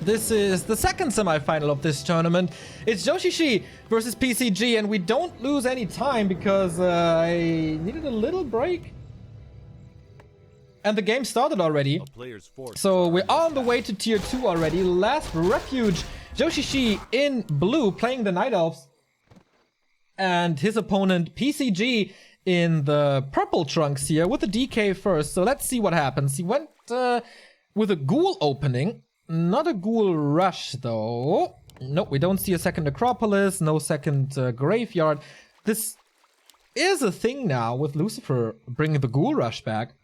This is the second semifinal of this tournament. It's XiaoY versus PCG, and we don't lose any time because I needed a little break. And the game started already. So we're on the way to tier 2 already. Last refuge, XiaoY in blue playing the Night Elves. And his opponent PCG in the purple trunks here with the DK first. So let's see what happens. He went with a ghoul opening. Not a ghoul rush though. Nope, we don't see a second Acropolis, no second graveyard. This is a thing now with Lucifer bringing the ghoul rush back.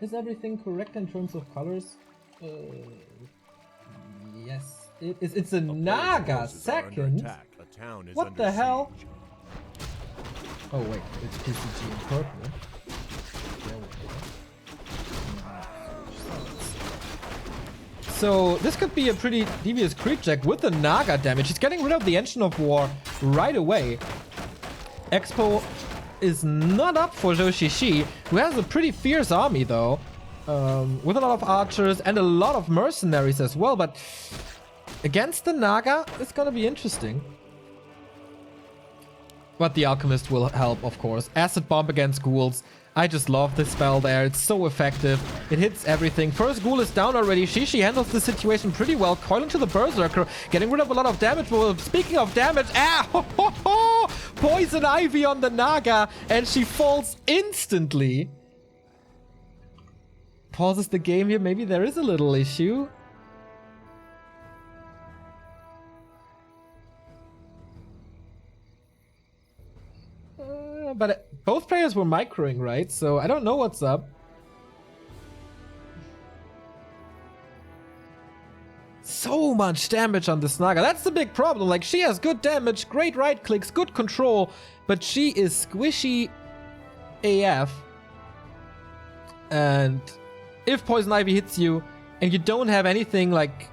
Is everything correct in terms of colors? Yes. It's a Naga second. What the hell? Oh wait, it's PCG in purple. So this could be a pretty devious creep check with the Naga damage. He's getting rid of the Engine of War right away. Expo is not up for XiaoY, who has a pretty fierce army though. With a lot of archers and a lot of mercenaries as well. But against the Naga, it's gonna be interesting. But the Alchemist will help, of course. Acid Bomb against ghouls. I just love this spell there. It's so effective. It hits everything. First ghoul is down already. XiaoY handles the situation pretty well. Coiling to the Berserker. Getting rid of a lot of damage. Well, speaking of damage. Poison Ivy on the Naga. And she falls instantly. Pauses the game here. Maybe there is a little issue. But both players were microing, right? So I don't know what's up. So much damage on this Naga. That's the big problem. Like, she has good damage, great right clicks, good control, but she is squishy AF. And if Poison Ivy hits you and you don't have anything like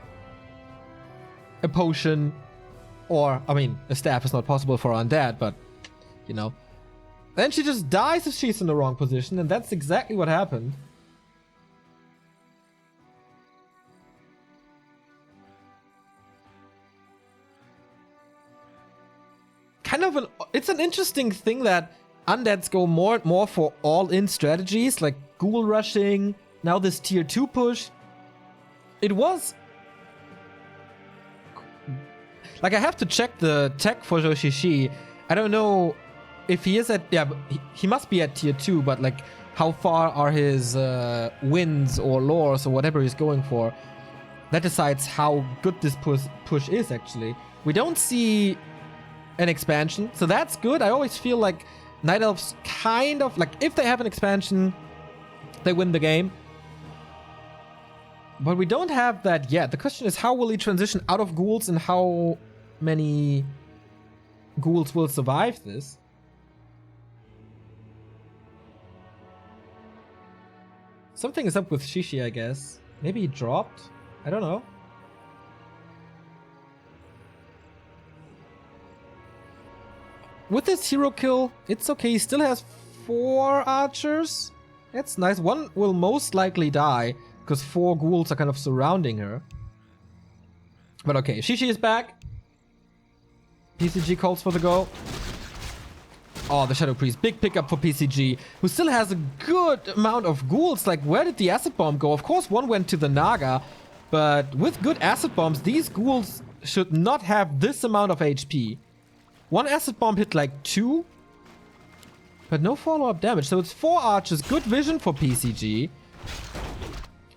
a potion or, I mean, a staff is not possible for undead, but, you know. Then she just dies if she's in the wrong position, and that's exactly what happened. It's an interesting thing that undeads go more and more for all-in strategies, like ghoul rushing, now this tier 2 push. It was... Like, I have to check the tech for XiaoY. I don't know... If he is at, yeah, he must be at tier 2, but like, how far are his wins or lores or whatever he's going for? That decides how good this push is, actually. We don't see an expansion, so that's good. I always feel like Night Elves kind of, like, if they have an expansion, they win the game. But we don't have that yet. The question is, how will he transition out of ghouls and how many ghouls will survive this? Something is up with XiaoY, I guess. Maybe he dropped? I don't know. With this hero kill, it's okay. He still has 4 archers. That's nice. One will most likely die, because 4 ghouls are kind of surrounding her. But okay, XiaoY is back. PCG calls for the go. Oh, the Shadow Priest. Big pickup for PCG, who still has a good amount of ghouls. Like, where did the Acid Bomb go? Of course, one went to the Naga, but with good Acid Bombs, these ghouls should not have this amount of HP. One Acid Bomb hit like 2, but no follow-up damage. So it's 4 archers. Good vision for PCG.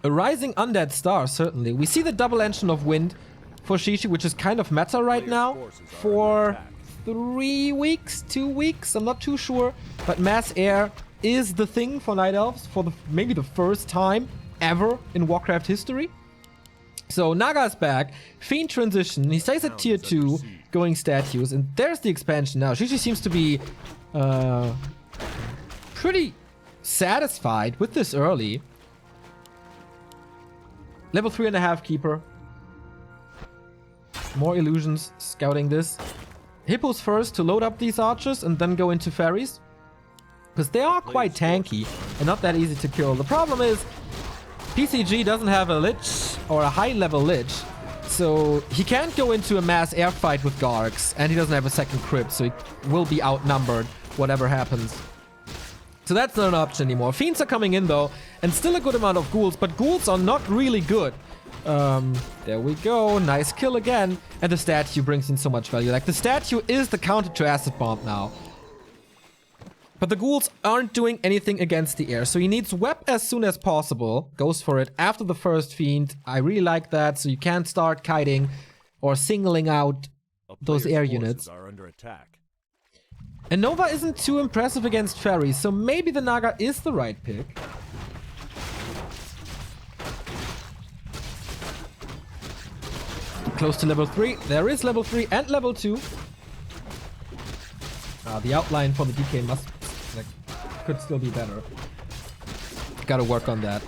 A rising undead star, certainly. We see the double engine of wind for XiaoY, which is kind of meta right now for 3 weeks, 2 weeks, I'm not too sure. But mass air is the thing for Night Elves for maybe the first time ever in Warcraft history. So Naga's back, Fiend transition, he stays at tier 2, going statues, and there's the expansion now. XiaoY seems to be pretty satisfied with this early. Level 3.5 Keeper. More illusions, scouting this. Hippos first to load up these archers and then go into fairies. Because they are quite tanky and not that easy to kill. The problem is PCG doesn't have a Lich or a high level Lich. So he can't go into a mass air fight with Gargs, and he doesn't have a second crypt, so he will be outnumbered whatever happens. So that's not an option anymore. Fiends are coming in though, and still a good amount of ghouls, but ghouls are not really good. There we go. Nice kill again. And the statue brings in so much value. Like, the statue is the counter to Acid Bomb now. But the ghouls aren't doing anything against the air. So he needs Web as soon as possible. Goes for it after the first Fiend. I really like that. So you can't start kiting or singling out those air units. Are under attack. And Nova isn't too impressive against Fairies. So maybe the Naga is the right pick. Close to level 3. There is level 3 and level 2. The outline for the DK could still be better. Gotta work on that.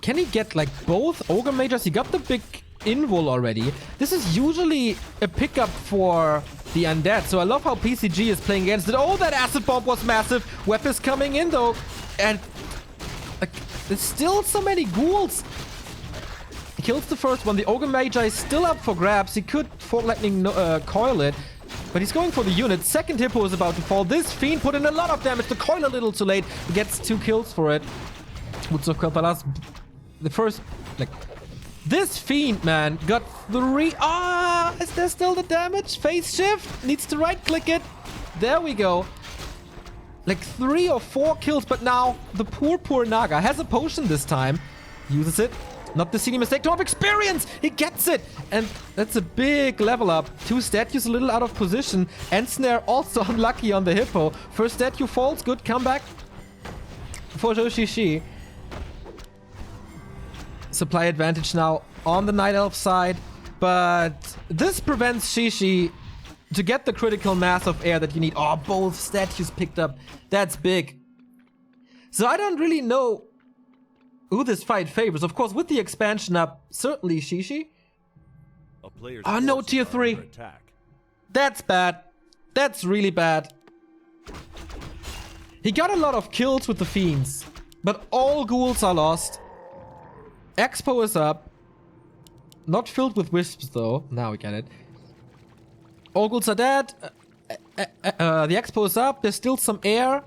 Can he get like both Ogre Mages? He got the big invul already. This is usually a pickup for the undead. So I love how PCG is playing against it. Oh, that Acid Bomb was massive. Web is coming in though. And like, there's still so many ghouls. He kills the first one. The Ogre Magi is still up for grabs. He could Fork Lightning coil it, but he's going for the unit. Second Hippo is about to fall. This Fiend put in a lot of damage. The coil a little too late. He gets 2 kills for it. Woods of Kalpalas. The first, like, this Fiend, man, got 3. Ah, is there still the damage? Phase shift. Needs to right click it. There we go. Like 3 or 4 kills, but now the poor Naga has a potion this time. Uses it. Not the silly mistake to have experience. He gets it. And that's a big level up. 2 statues a little out of position. And Snare also unlucky on the Hippo. First statue falls. Good comeback for Joshishi. Supply advantage now on the Night Elf side. But this prevents Shishi to get the critical mass of air that you need. Oh, both statues picked up. That's big. So I don't really know who this fight favors. Of course, with the expansion up, certainly Shishi. Oh no, tier 3. That's bad. That's really bad. He got a lot of kills with the Fiends, but all ghouls are lost. Expo is up. Not filled with wisps though. Now we get it. All ghouls are dead. The Expo is up. There's still some air.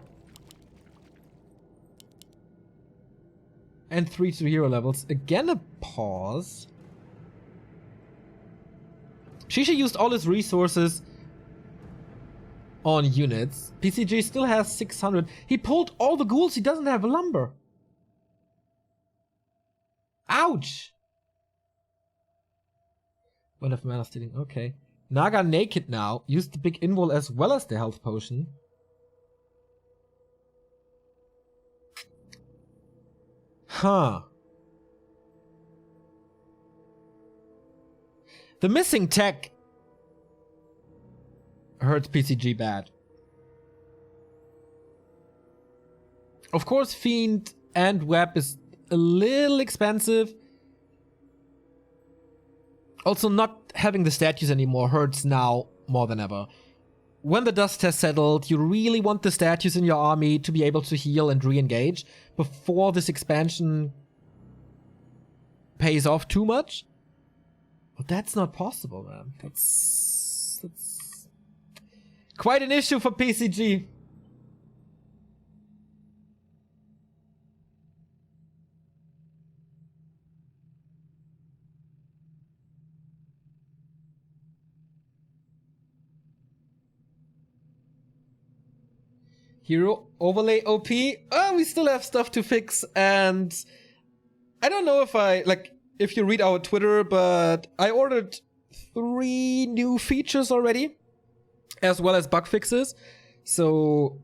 And 3 to hero levels. Again a pause. Shishi used all his resources on units. PCG still has 600. He pulled all the ghouls. He doesn't have a lumber. Ouch! One of mana stealing. Okay. Naga naked now. Used the big invul as well as the health potion. Huh. The missing tech hurts PCG bad. Of course, Fiend and Web is a little expensive. Also, not having the statues anymore hurts now more than ever. When the dust has settled, you really want the statues in your army to be able to heal and re-engage before this expansion pays off too much. But that's not possible, man. That's quite an issue for PCG. Hero overlay OP. Oh, we still have stuff to fix, and I don't know if you read our Twitter, but I ordered 3 new features already, as well as bug fixes. So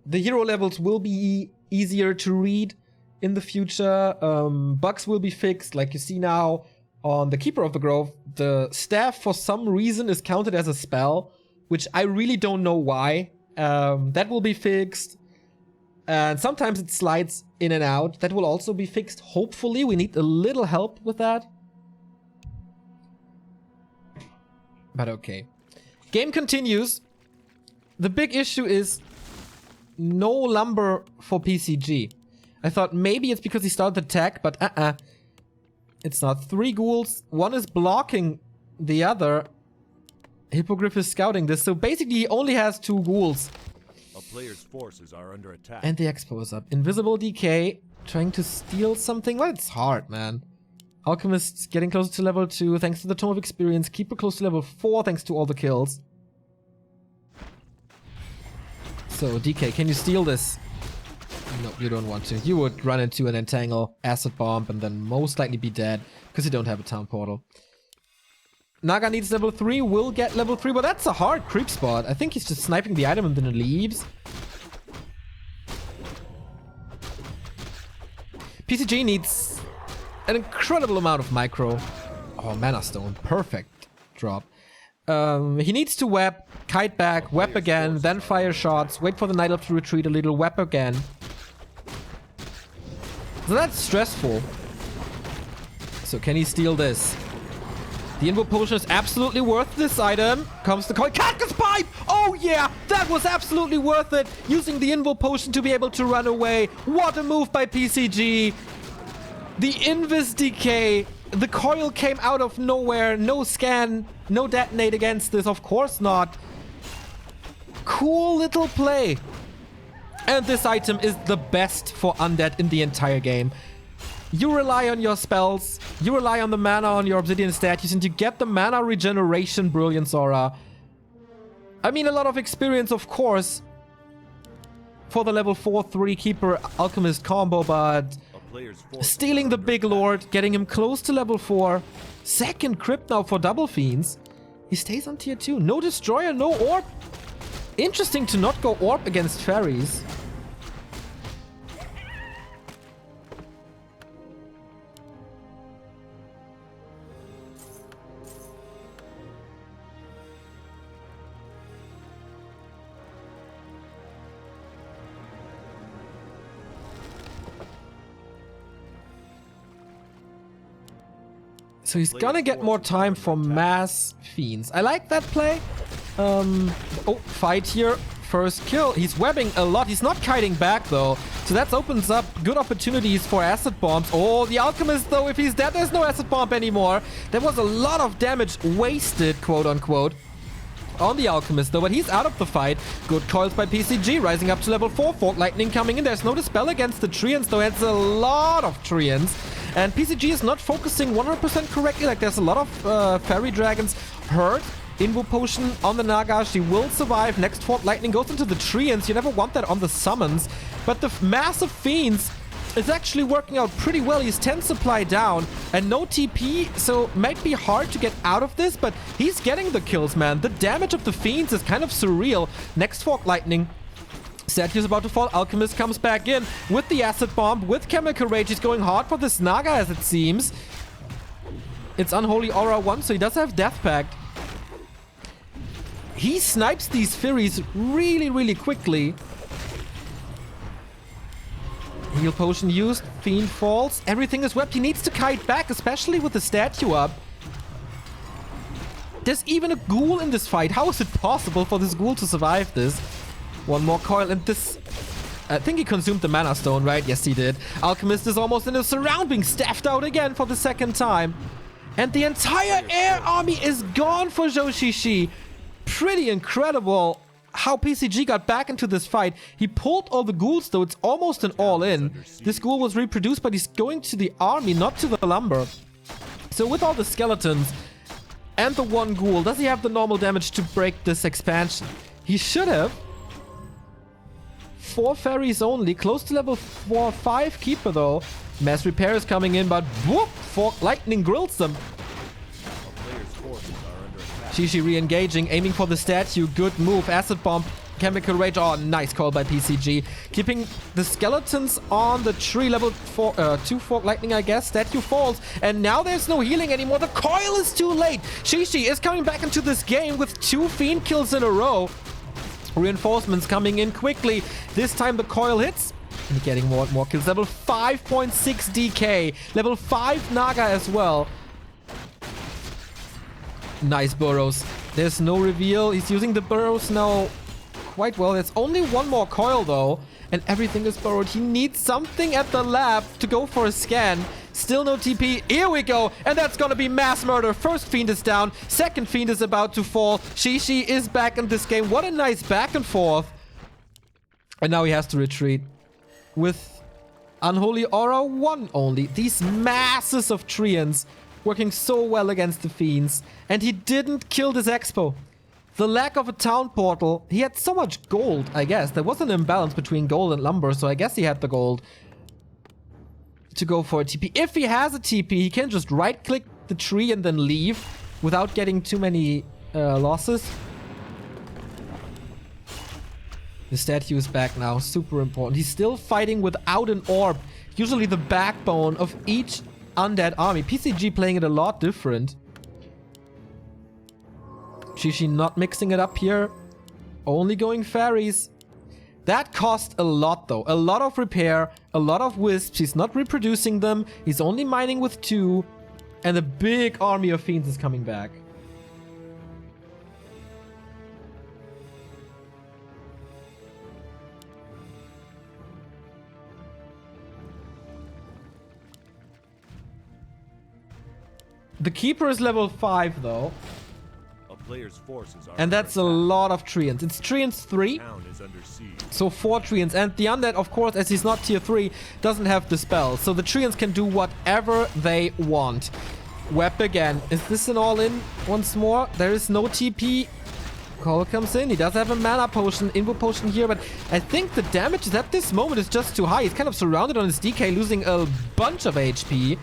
the hero levels will be easier to read in the future. Bugs will be fixed, like you see now on the Keeper of the Grove. The staff, for some reason, is counted as a spell, which I really don't know why. That will be fixed. And sometimes it slides in and out. That will also be fixed. Hopefully, we need a little help with that. But okay. Game continues. The big issue is no lumber for PCG. I thought maybe it's because he started the attack, but it's not. 3 ghouls. One is blocking the other. Hippogriff is scouting this, so basically he only has 2 ghouls. A player's forces are under attack. And the expo is up. Invisible DK trying to steal something. Well, it's hard, man. Alchemist getting closer to level 2 thanks to the Tome of Experience. Keeper close to level 4 thanks to all the kills. So, DK, can you steal this? No, you don't want to. You would run into an entangle, acid bomb, and then most likely be dead because you don't have a town portal. Naga needs level 3, will get level 3, but that's a hard creep spot. I think he's just sniping the item and then it leaves. PCG needs an incredible amount of micro. Oh, Mana Stone. Perfect drop. He needs to web, kite back, web again, then fire shots, wait for the Night Elf to retreat a little, web again. So that's stressful. So can he steal this? The Invo Potion is absolutely worth this item. Comes the coin. Cactus Pipe! Oh yeah! That was absolutely worth it! Using the Invo Potion to be able to run away. What a move by PCG! The Invis decay. The coil came out of nowhere. No scan. No detonate against this. Of course not. Cool little play. And this item is the best for undead in the entire game. You rely on your spells, you rely on the mana on your obsidian statues, and you get the mana regeneration Brilliance Aura. I mean, a lot of experience, of course, for the level 4-3 Keeper Alchemist combo, but stealing the Big Lord, getting him close to level 4. Second crypt now for Double Fiends. He stays on tier 2. No Destroyer, no Orb. Interesting to not go Orb against Fairies. So he's gonna get more time for mass fiends. I like that play. Oh, fight here. First kill. He's webbing a lot. He's not kiting back though. So that opens up good opportunities for acid bombs. Oh, the alchemist though, if he's dead, there's no acid bomb anymore. There was a lot of damage wasted, quote unquote, on the alchemist though, but he's out of the fight. Good coils by PCG, rising up to level 4. Fork Lightning coming in. There's no dispel against the Treants though. It's a lot of Treants. And PCG is not focusing 100% correctly. Like, there's a lot of Fairy Dragons hurt. Invo Potion on the Naga. She will survive. Next Fork Lightning goes into the Treants. You never want that on the summons. But the massive Fiends is actually working out pretty well. He's 10 supply down and no TP, so might be hard to get out of this, but he's getting the kills, man. The damage of the Fiends is kind of surreal. Next Fork Lightning. Statue's about to fall. Alchemist comes back in with the Acid Bomb, with Chemical Rage. He's going hard for this Naga, as it seems. It's Unholy Aura 1, so he does have Death Pact. He snipes these Furies really, really quickly. Heal Potion used. Fiend falls. Everything is webbed. He needs to kite back, especially with the statue up. There's even a ghoul in this fight. How is it possible for this ghoul to survive this? One more coil, and this... I think he consumed the Mana Stone, right? Yes, he did. Alchemist is almost in a surround, being staffed out again for the second time. And the entire air army is gone for Zhou Shishi. Pretty incredible how PCG got back into this fight. He pulled all the ghouls, though. It's almost an all-in. This ghoul was reproduced, but he's going to the army, not to the lumber. So with all the skeletons and the one ghoul, does he have the normal damage to break this expansion? He should have. 4 fairies only, close to level 4-5 Keeper though. Mass Repair is coming in, but whoop! Fork Lightning grills them. Shishi re-engaging, aiming for the statue. Good move. Acid Bomb, Chemical Rage. Oh, nice call by PCG. Keeping the skeletons on the tree. Level 2 Fork Lightning, I guess. Statue falls. And now there's no healing anymore. The coil is too late. Shishi is coming back into this game with 2 Fiend kills in a row. Reinforcements coming in quickly. This time the coil hits. And getting more and more kills. Level 5.6 DK. Level 5 Naga as well. Nice burrows. There's no reveal. He's using the burrows now quite well. There's only one more coil though. and everything is borrowed. He needs something at the lab to go for a scan. Still no TP. Here we go. And that's gonna be mass murder. First Fiend is down. Second Fiend is about to fall. XiaoY is back in this game. What a nice back and forth. And now he has to retreat with Unholy Aura 1 only. These masses of Treants working so well against the Fiends. And he didn't kill this Expo. The lack of a town portal. He had so much gold, I guess. There was an imbalance between gold and lumber, so I guess he had the gold to go for a TP. If he has a TP, he can just right-click the tree and then leave without getting too many losses. The statue is back now. Super important. He's still fighting without an orb. Usually the backbone of each undead army. PCG playing it a lot different. XiaoY not mixing it up here. Only going fairies. That cost a lot though. A lot of repair. A lot of wisps. He's not reproducing them. He's only mining with 2. And a big army of fiends is coming back. The Keeper is level 5 though. Player's forces are and that's a lot of Treants. It's Treants 3. Town is under siege. So 4 Treants. And the Undead, of course, as he's not tier 3, doesn't have the spell. So the Treants can do whatever they want. Web again. Is this an all-in once more? There is no TP. Call comes in. He does have a mana potion, invo potion here, but I think the damage is at this moment is just too high. He's kind of surrounded on his DK, losing a bunch of HP.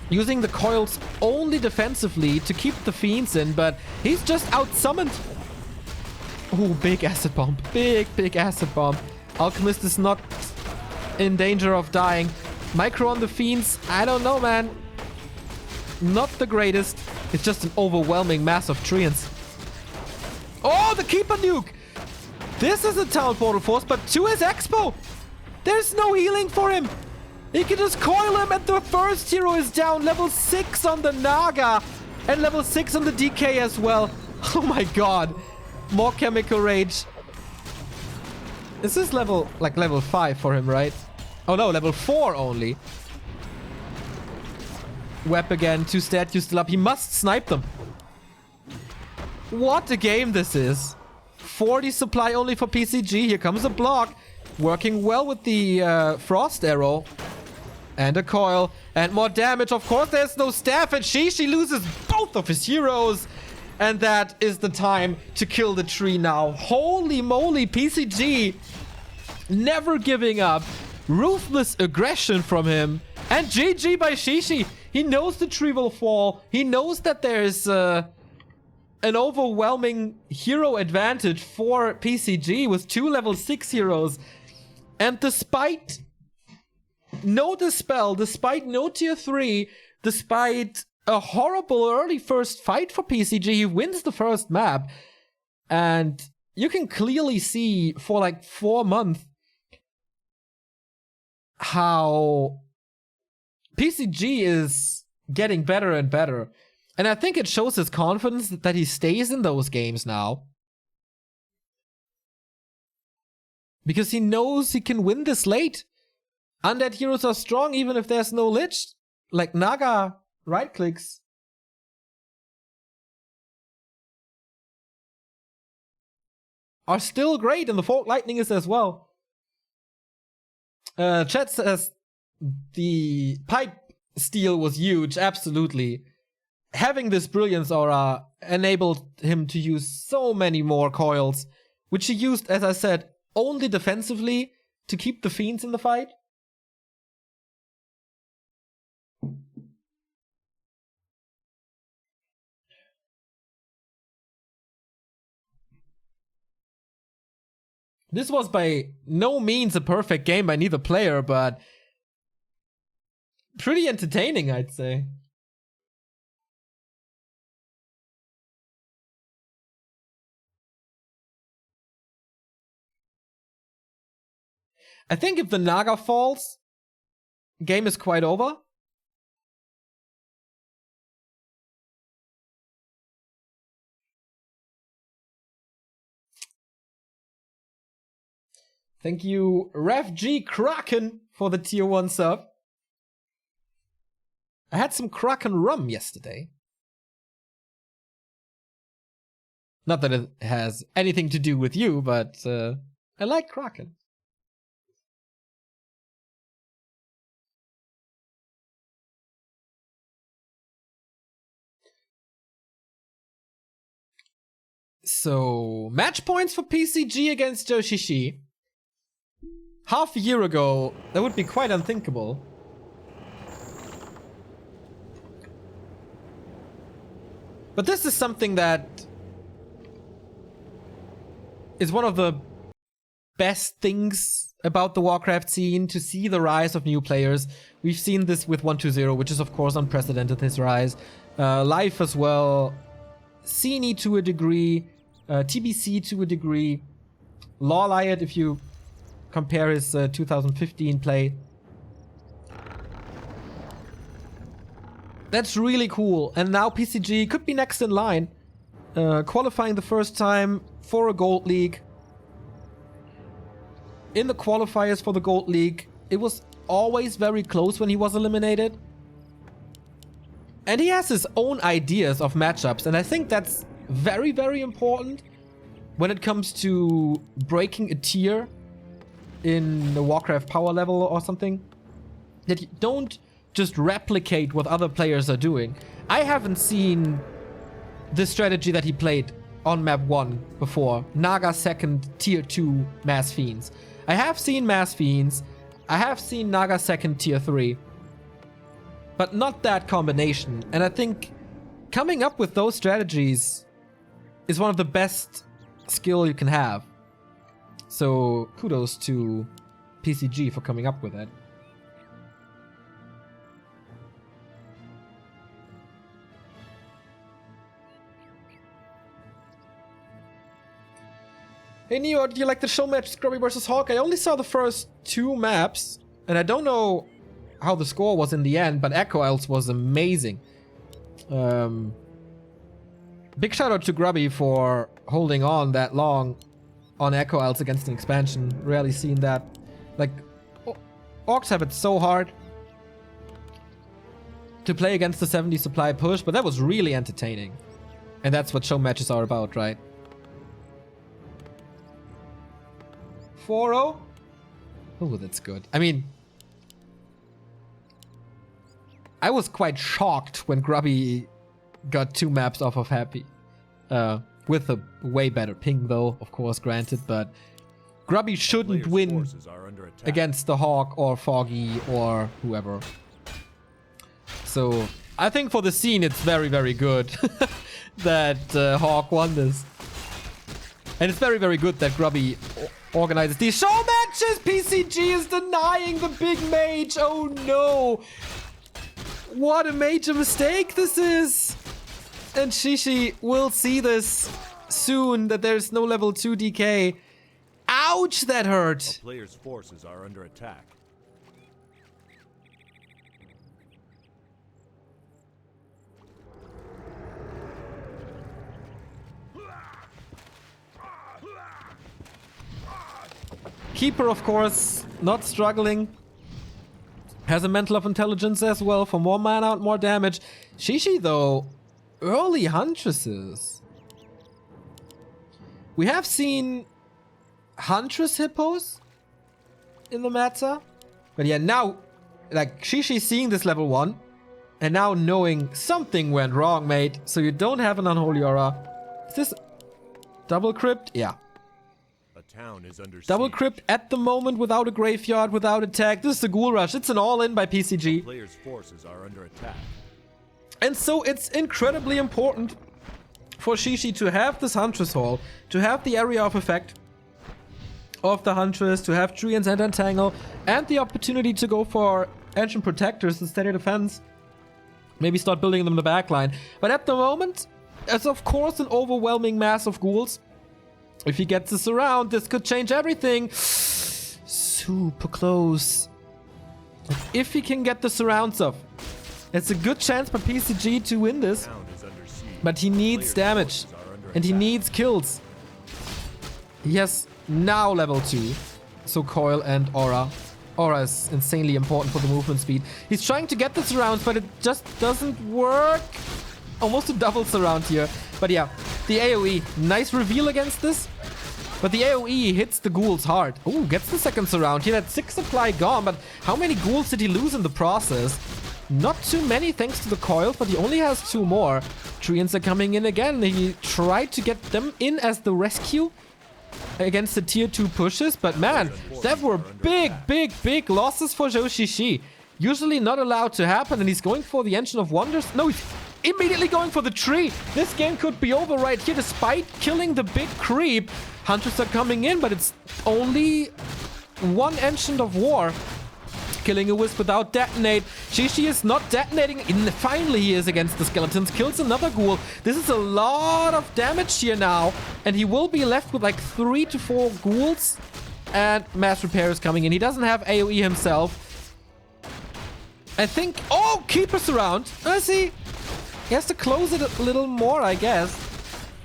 Using the coils only defensively to keep the fiends in, but he's just out-summoned. Ooh, big acid bomb. Big acid bomb. Alchemist is not in danger of dying. Micro on the fiends. I don't know, man. Not the greatest. It's just an overwhelming mass of Treants. Oh, the Keeper nuke. This is a town portal force, but to his Expo. There's no healing for him. He can just coil him, and the first hero is down. Level 6 on the Naga. And level 6 on the DK as well. Oh my god. More Chemical Rage. This is level 5 for him, right? Oh no, level 4 only. Web again, 2 statues still up. He must snipe them. What a game this is. 40 supply only for PCG. Here comes a block. Working well with the Frost Arrow. And a coil. And more damage. Of course, there's no staff. And XiaoY loses both of his heroes. And that is the time to kill the tree now. Holy moly, PCG. Never giving up. Ruthless aggression from him. And GG by XiaoY. He knows the tree will fall. He knows that there's an overwhelming hero advantage for PCG with 2 level 6 heroes. And despite no dispel, despite no tier 3, despite a horrible early first fight for PCG, he wins the first map. And you can clearly see for like 4 months how PCG is getting better and better. And I think it shows his confidence that he stays in those games now. Because he knows he can win this late. Undead heroes are strong even if there's no Lich. Like Naga right clicks. Are still great, and the Fork Lightning is as well. Chat says the pipe steal was huge, absolutely. Having this Brilliance Aura enabled him to use so many more coils, which he used, as I said, only defensively to keep the fiends in the fight. This was by no means a perfect game by neither player, but pretty entertaining, I'd say. I think if the Naga falls, game is quite over. Thank you, Ref G Kraken, for the tier 1 sub. I had some Kraken rum yesterday. Not that it has anything to do with you, but I like Kraken. So, match points for PCG against Joshishi. Half a year ago, that would be quite unthinkable. But this is something that is one of the best things about the Warcraft scene, to see the rise of new players. We've seen this with 120, which is of course unprecedented, his rise. Life as well. Cine to a degree. TBC to a degree. Lawliot, if you compare his 2015 play. That's really cool. And now PCG could be next in line. Qualifying the first time for a Gold League. In the qualifiers for the Gold League, it was always very close when he was eliminated. And he has his own ideas of matchups, and I think that's very, very important when it comes to breaking a tier in the Warcraft power level or something. That you don't just replicate what other players are doing. I haven't seen the strategy that he played on map 1 before. Naga second tier 2 Mass Fiends. I have seen Mass Fiends. I have seen Naga second tier 3. But not that combination. And I think coming up with those strategies is one of the best skill you can have. So kudos to PCG for coming up with it. Hey Neo, do you like the show match Scrubby vs Hawk? I only saw the first 2 maps, and I don't know how the score was in the end, but Echo Isles was amazing. Big shout out to Grubby for holding on that long on Echo Isles against an expansion. Rarely seen that. Like, Orcs have it so hard to play against the 70 supply push, but that was really entertaining. And that's what show matches are about, right? 4-0? Oh, that's good. I mean, I was quite shocked when Grubby got 2 maps off of Happy. With a way better ping though, of course, granted, but Grubby shouldn't win against the Hawk or Foggy or whoever. So, I think for the scene it's very, very good that Hawk won this. And it's very, very good that Grubby organizes these show matches. PCG is denying the big mage. Oh no. What a major mistake this is. And Shishi will see this soon, that there's no level 2 DK. Ouch, that hurt. A player's forces are under attack. Keeper, of course, not struggling. Has a Mantle of Intelligence as well for more mana and more damage. Shishi, though, early Huntresses. We have seen Huntress Hippos in the meta. But yeah, now, like, Shishi seeing this level 1. And now knowing something went wrong, mate. So you don't have an Unholy Aura. Is this double crypt? Yeah. Town is under Double siege. crypt at the moment without a graveyard, without attack. This is the Ghoul Rush. It's an all-in by PCG. Players' forces are under attack. And so it's incredibly important for Shishi to have this Huntress Hall, to have the area of effect of the Huntress, to have Treants and Entangle, and the opportunity to go for Ancient Protectors instead of defense. Maybe start building them in the backline. But at the moment, it's of course an overwhelming mass of ghouls. If he gets this around, this could change everything. Super close. If he can get the surrounds off, it's a good chance for PCG to win this. But he needs damage. And he needs kills. He has now level 2. So Coil and Aura. Aura is insanely important for the movement speed. He's trying to get the surrounds, but it just doesn't work. Almost a double surround here. But yeah, the AoE. Nice reveal against this. But the AoE hits the ghouls hard. Ooh, gets the second surround. He had 6 supply gone, but how many ghouls did he lose in the process? Not too many thanks to the coil, but he only has 2 more. Treants are coming in again. He tried to get them in as the rescue against the tier 2 pushes, but man, that were big losses for Zhou Shishi. Usually not allowed to happen, and he's going for the Engine of Wonders. No, he's immediately going for the tree. This game could be over right here despite killing the big creep. Hunters are coming in, but it's only 1 Ancient of War. Killing a Wisp without detonate. Shishi is not detonating. Finally he is against the skeletons. Kills another ghoul. This is a lot of damage here now. And he will be left with like 3 to 4 ghouls. And Mass Repair is coming in. He doesn't have AoE himself. I think... Oh! Keeper surround. I see. He has to close it a little more, I guess.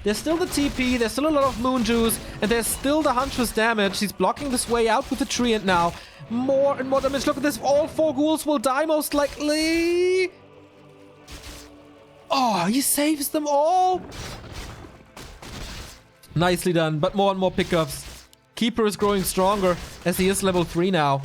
There's still the TP, there's still a lot of Moon Juice, and there's still the Huntress damage. He's blocking this way out with the Treant now. More and more damage. Look at this. All 4 ghouls will die most likely. Oh, he saves them all. Nicely done, but more and more pickups. Keeper is growing stronger as he is level 3 now.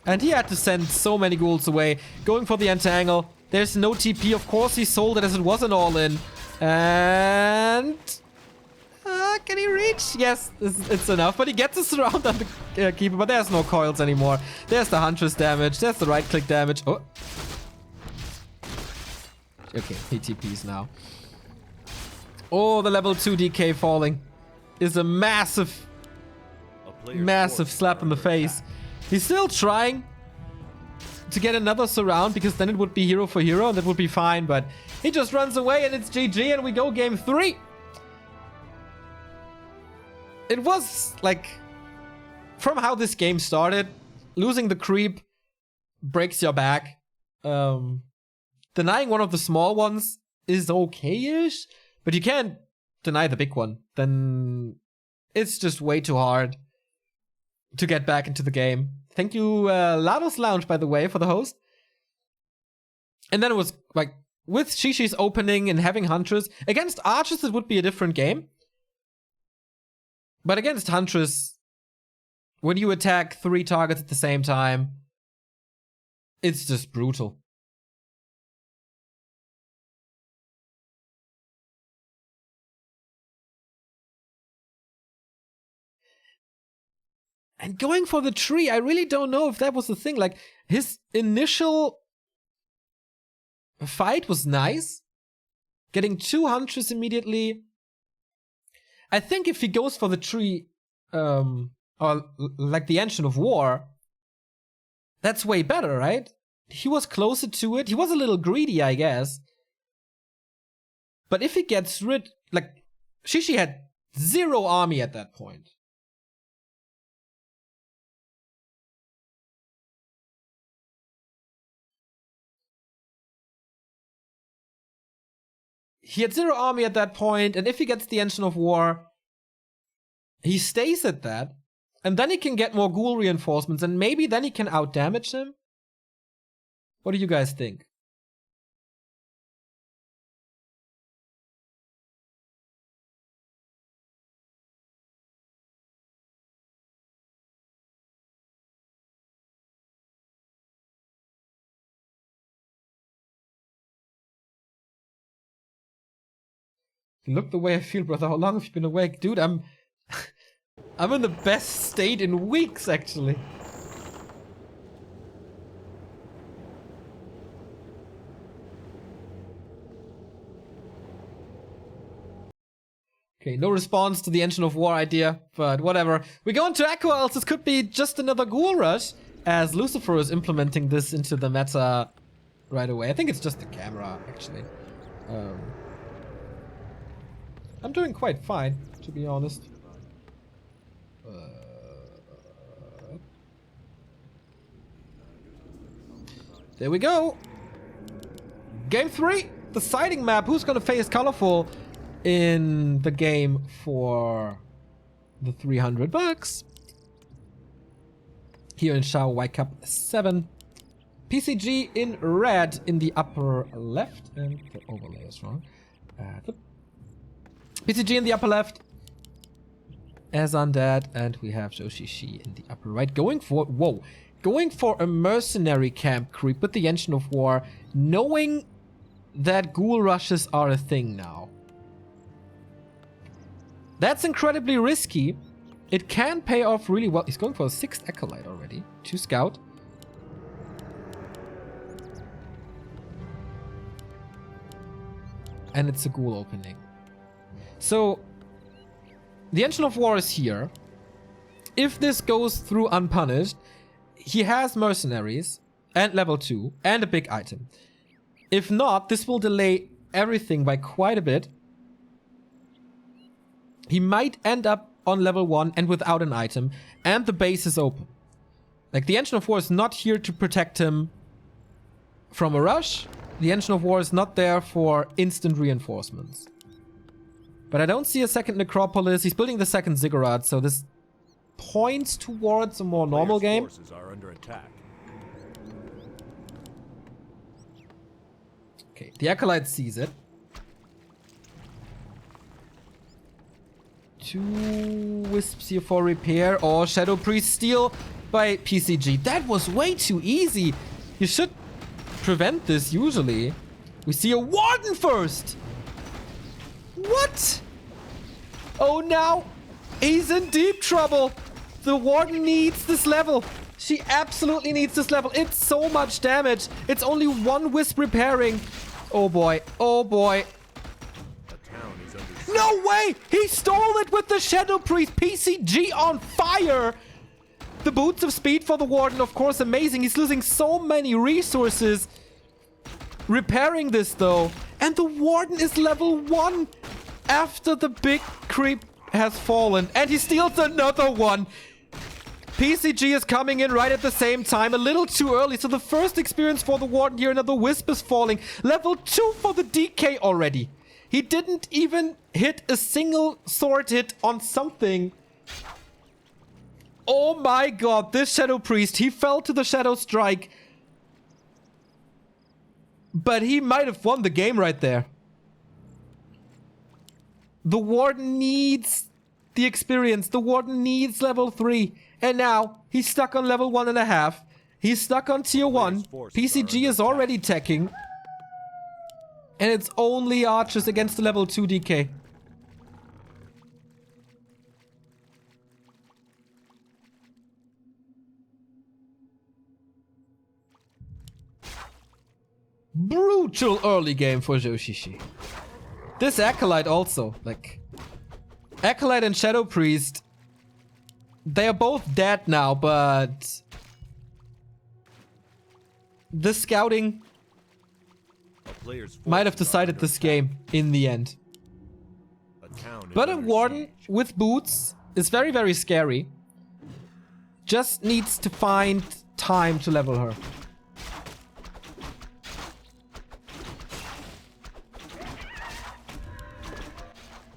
And he had to send so many ghouls away. Going for the Entangle. There's no TP. Of course, he sold it as it was an all-in. And... can he reach? Yes, it's enough. But he gets a surround on the Keeper. But there's no coils anymore. There's the Huntress damage. There's the right-click damage. Oh. Okay, he TPs now. Oh, the level 2 DK falling is a massive slap in the face. He's still trying to get another surround because then it would be hero for hero and that would be fine. But he just runs away and it's GG and we go game 3. It was like, from how this game started, losing the creep breaks your back. Denying one of the small ones is okay-ish, but you can't deny the big one. Then it's just way too hard to get back into the game. Thank you, Lados Lounge, by the way, for the host. And then it was like, with Shishi's opening and having Huntress, against Archers it would be a different game. But against Huntress, when you attack 3 targets at the same time, it's just brutal. And going for the tree, I really don't know if that was the thing. Like, his initial fight was nice. Getting 2 Huntress immediately. I think if he goes for the tree, or like the Ancient of War, that's way better, right? He was closer to it. He was a little greedy, I guess. But if he gets rid... Like, Shishi had 0 army at that point. He had 0 army at that point, and if he gets the Engine of War, he stays at that, and then he can get more ghoul reinforcements, and maybe then he can outdamage him? What do you guys think? Look the way I feel, brother. How long have you been awake? Dude, I'm in the best state in weeks, actually. Okay, no response to the Engine of War idea, but whatever. We go into Echo, else this could be just another ghoul rush, as Lucifer is implementing this into the meta right away. I think it's just the camera, actually. I'm doing quite fine, to be honest. There we go. Game 3, deciding map. Who's gonna face Colorful in the game for the $300? here in XiaoY Cup 7. PCG in red in the upper left. And the overlay is wrong. PCG in the upper left as Undead. And we have Joshishi in the upper right. Going for a mercenary camp creep with the Engine of War. Knowing that ghoul rushes are a thing now. That's incredibly risky. It can pay off really well. He's going for a 6th Acolyte already. 2 Scout. And it's a ghoul opening. So, the Engine of War is here. If this goes through unpunished, he has mercenaries and level 2 and a big item. If not, this will delay everything by quite a bit. He might end up on level 1 and without an item, and the base is open. Like, the Engine of War is not here to protect him from a rush. The Engine of War is not there for instant reinforcements. But I don't see a second Necropolis. He's building the second Ziggurat, so this points towards a more normal game. Forces are under attack. Okay, the Acolyte sees it. 2 Wisps here for repair. Or Shadow Priest steal by PCG. That was way too easy. You should prevent this usually. We see a Warden first. What? Oh, now he's in deep trouble. The Warden needs this level. She absolutely needs this level. It's so much damage. It's only 1 Wisp repairing. Oh boy. Oh boy. The town is under No way! He stole it with the Shadow Priest. PCG on fire. The Boots of Speed for the Warden, of course, amazing. He's losing so many resources repairing this, though. And the Warden is level 1 after the big creep has fallen. And he steals another one. PCG is coming in right at the same time, a little too early. So the first experience for the Warden here, another Wisp is falling. Level 2 for the DK already. He didn't even hit a single sword hit on something. Oh my god, this Shadow Priest, he fell to the Shadow Strike. But he might have won the game right there. The Warden needs the experience. The Warden needs level 3. And now, he's stuck on level 1.5. He's stuck on tier 1. PCG is already teching. And it's only archers against the level 2 DK. Brutal early game for Joshishi. This Acolyte also, like... Acolyte and Shadow Priest, they are both dead now, but... the scouting might have decided this game in the end. But a Warden with boots is very, very scary. Just needs to find time to level her.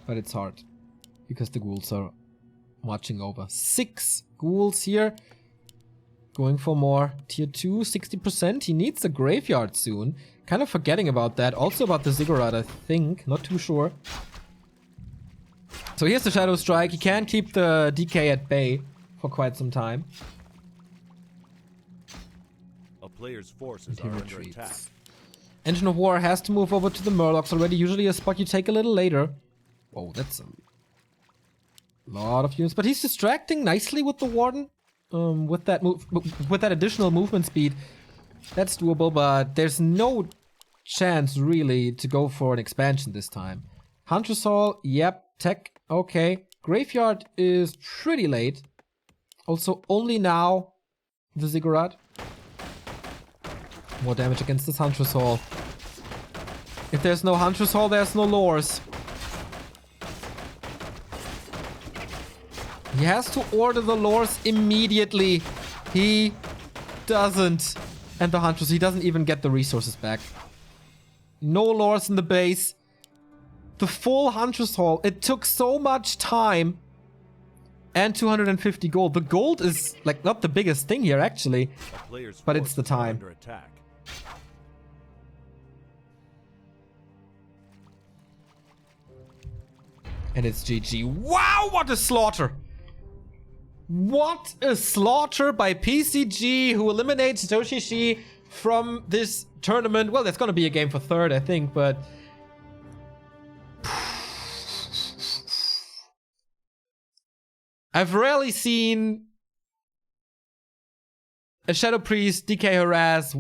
But it's hard, because the ghouls are marching over. 6 ghouls here. Going for more. Tier 2, 60%. He needs a graveyard soon. Kind of forgetting about that. Also about the Ziggurat, I think. Not too sure. So here's the Shadow Strike. He can keep the DK at bay for quite some time. A player's forces are under attack. Engine of War has to move over to the Murlocs already. Usually a spot you take a little later. Oh, that's a lot of units. But he's distracting nicely with the Warden. With that additional movement speed. That's doable, but there's no chance really to go for an expansion this time. Huntress Hall, yep. Tech, okay. Graveyard is pretty late. Also, only now the Ziggurat. More damage against this Huntress Hall. If there's no Huntress Hall, there's no lores. He has to order the lores immediately. He doesn't. And the Huntress, he doesn't even get the resources back. No lores in the base. The full Huntress Hall. It took so much time and 250 gold. The gold is like not the biggest thing here actually, A player's but it's the forces are time. under attack. And it's GG. Wow, what a slaughter! What a slaughter by PCG, who eliminates Toshishi from this tournament. Well, there's gonna be a game for third, I think, but... I've rarely seen a Shadow Priest DK harass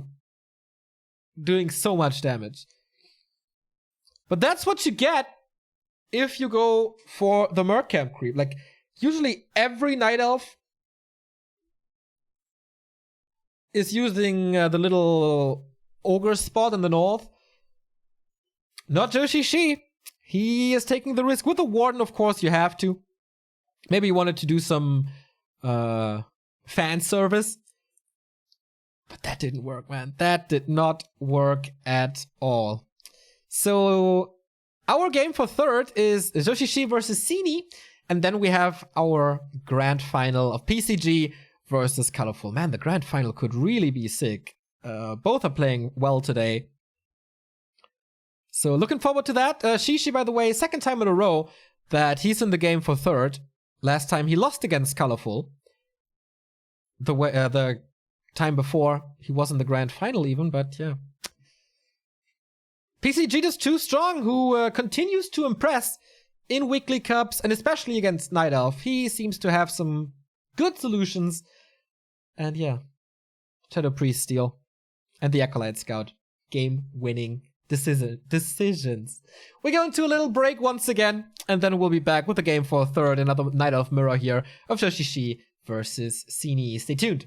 doing so much damage. But that's what you get if you go for the Merc Camp creep. Like, usually every Night Elf is using the little ogre spot in the north. Not Toshishi. He is taking the risk. With the Warden, of course, you have to. Maybe you wanted to do some fan service. But that didn't work, man. That did not work at all. So our game for third is Toshishi versus Sini. And then we have our grand final of PCG versus Colorful. Man, the grand final could really be sick. Both are playing well today. So looking forward to that. Shishi, by the way, second time in a row that he's in the game for third. Last time he lost against Colorful. The time before he was in the grand final even, but yeah. PCG is too strong, who continues to impress in weekly cups and especially against Night Elf. He seems to have some good solutions. And yeah, Shadow Priest steal and the Acolyte Scout game winning decisions. We're going to a little break once again, and then we'll be back with the game for third, another Night Elf mirror here of Toshishi versus Sini. Stay tuned.